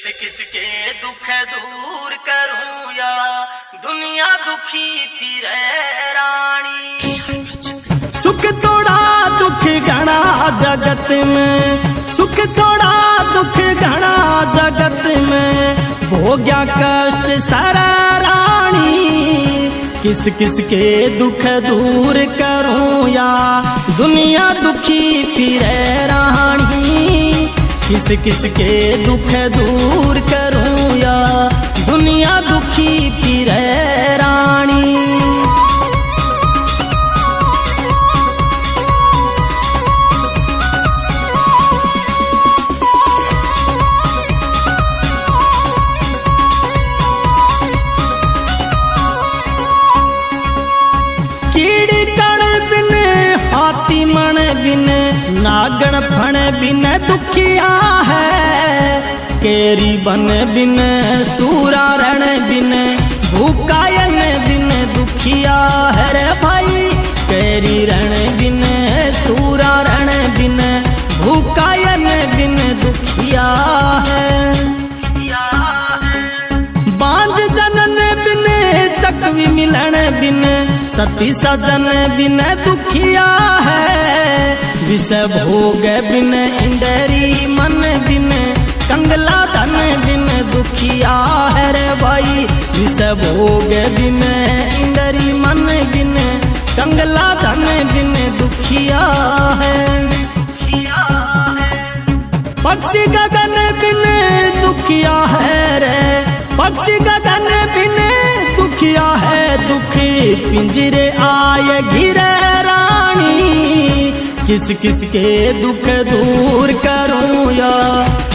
किसके दुख दूर करूं या दुनिया दुखी फिरे रानी। सुख थोड़ा दुख घना जगत में, सुख थोड़ा दुख घना जगत में, भोग्या कष्ट सारा रानी। किस किस के दुख दूर करूं या दुनिया दुखी फिरे रानी। किस किस के दुख दूर करूं या दुनिया दुखी फिरे रानी। कीड़ी कण बिन हाथी मन बिन नागण फण बिन दुखिया है। केरी बन बिन सूरा रण बिन भूकायन बिन दुखिया है रे भाई। केरी रण बिन सूरा रण बिन भूकायन बिन दुखिया है। बांझ जनन बिन चकवी मिलन बिन सती सजन बिन दुखिया है। विष भोग बिन इंदरी मन बिन कंगला धन बिन दुखिया है रे भाई। विष भोग बिन इंदरी मन बिन कंगला धन बिन दुखिया है। पक्षी गगन बिन दुखिया है रे, पक्षी गगन बिन दुखिया है। दुखी पिंजरे आए घिरे रानी। किस किस के दुख दूर करूं या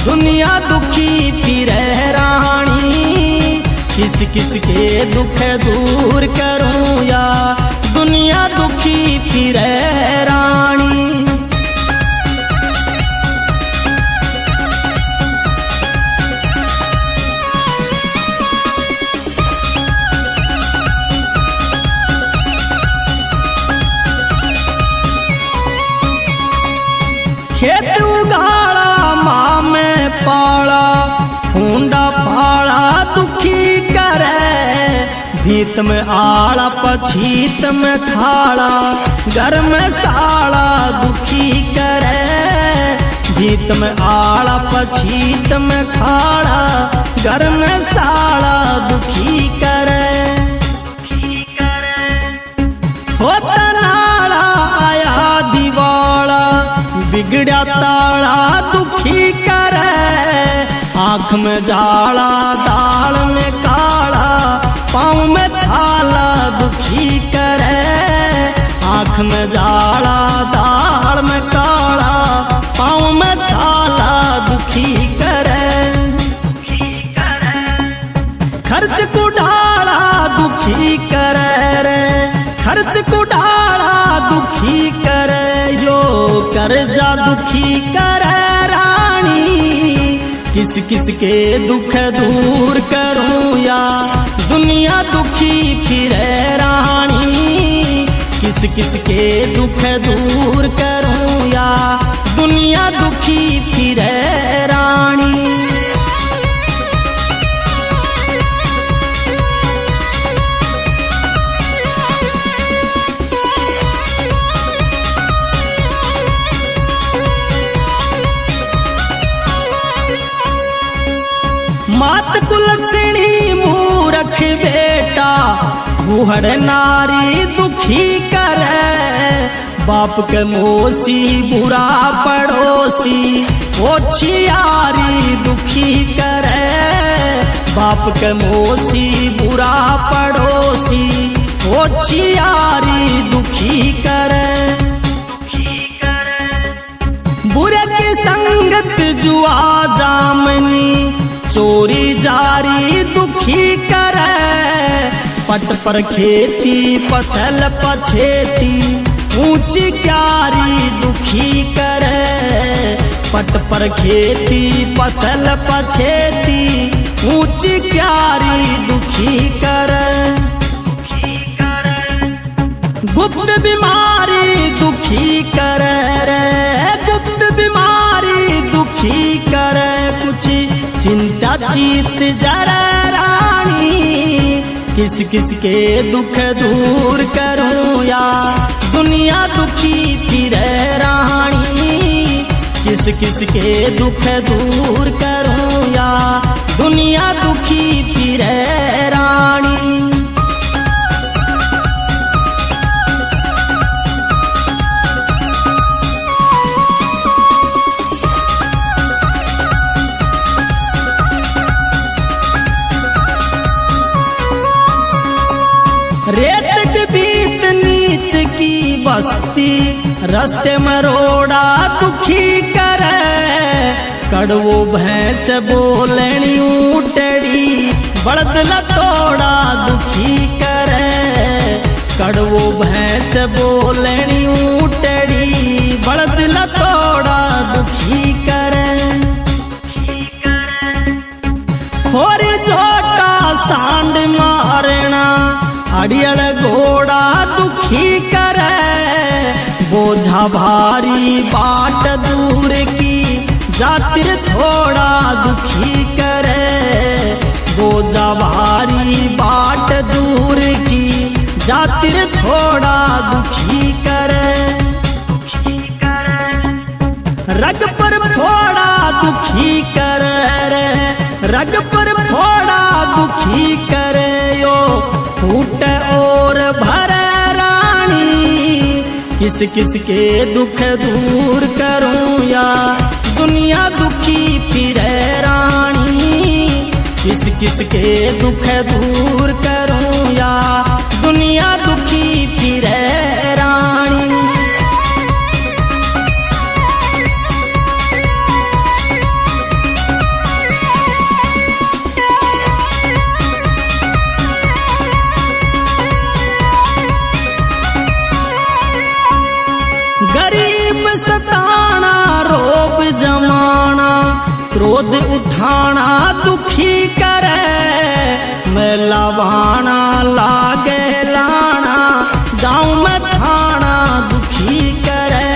दुनिया दुखी फिरे रानी। किस किस के दुख दूर करूं या दुनिया दुखी फिरे रानी। खेत उगाड़ा माँ में पाला, हुंडा पाला दुखी करे। भीत में आड़ा पछीत में खाड़ा, घर में साड़ा दुखी करे। भीत में आड़ा पछीत में खाड़ा, घर में साड़ा दुखी करे। होता नाड़ा आया दिवाला, बिगड़ा ताला दुखी करे। आँख में जाला दाल में काला, पाँव में छाला दुखी करे। आँख में जाला दाल में काला, पाँव में छाला दुखी करे। खर्च को ढाला दुखी करे रे, खर्च को ढाला दुखी करे। यो कर्जा दुखी करे रानी। किस किस के दुख दूर करूं या दुनिया दुखी फिरे रानी। किस किस के दुख दूर करूं या दुनिया दुखी फिरे रानी। मात कुलक्षणी मूरख बेटा, बूढ़ नारी दुखी करे। बाप के मोसी बुरा पड़ोसी, ओछियारी दुखी करे। बाप के मोसी बुरा पड़ोसी, ओछियारी दुखी करे। बुरे की संगत जुआ जामनी, चोरी जारी दुखी करे। पट पर खेती फसल पछेती, ऊंची क्यारी दुखी करे। पट पर खेती फसल पछेती, ऊंची क्यारी दुखी करे। गुप्त बीमारी दुखी करे रे, गुप्त बीमारी दुखी करे। कुछ चिंता या चीत जरा रानी, किस किस के दुख दूर करूं या दुनिया दुखी फिरे रानी, किस किस के दुख दूर करूं या दुनिया दुखी फिरे रानी। रेत के बीच नीच की बस्ती, रास्ते में रोड़ा दुखी करे, कड़वो भैंस बोलनी ऊटड़ी, बड़द लतोड़ा दुखी करे, कड़वो भैंस बोलनी ऊटड़ी, बड़द लतोड़ा दुखी करे। और छोटा सांड मारना, अड़ियल घोड़ा दुखी करे, बोझा भारी बाट दूर की, जातिर थोड़ा दुखी करे, बोझा भारी बाट दूर की, जातिर थोड़ा दुखी करे। रग पर फोड़ा दुखी करे रे, रग पर फोड़ा दुखी करे यो, फूट और भरे रानी, किस किस के दुख दूर करूं या दुनिया दुखी फिरे रानी, किस किस के दुख दूर करूं या दुनिया दुखी फिरे रानी। गरीब सताना रोब जमाना, क्रोध उठाना दुखी करे, मेला बहाना लागे लाना, गाँव में थाना दुखी करे,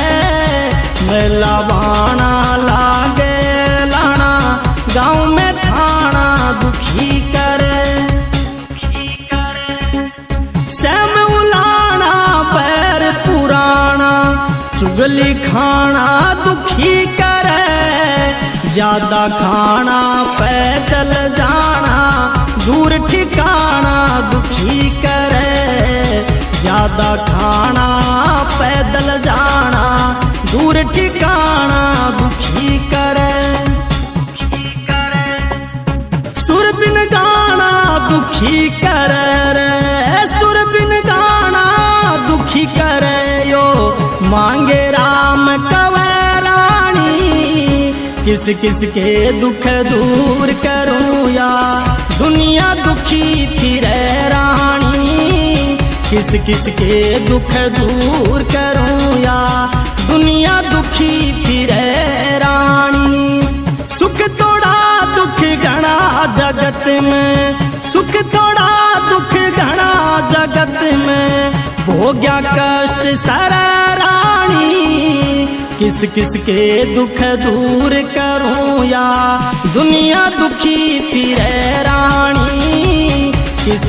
मेला बहाना लागे लाना, गाँव में थाना दुखी करे। सैम उलाना पैर पुराना, चुगली खाना दुखी करे, ज्यादा खाना पैदल जाना, दूर ठिकाना दुखी करे, ज्यादा खाना पैदल जाना, दूर ठिकाना दुखी करे। सुर बिन गाना दुखी करे रे, सुर बिन गाना दुखी करे यो, मांगे राम कवे रानी, किस किस के दुख दूर करूं या दुनिया दुखी फिरे रानी, किस किस के दुख दूर करूं या दुनिया दुखी फिरे रानी। सुख थोड़ा दुख घना जगत में, सुख थोड़ा दुख घना जगत में, भोग्या कष्ट सारा रानी, किस किस के दुख दूर करूं या दुनिया दुखी फिरे रानी, किस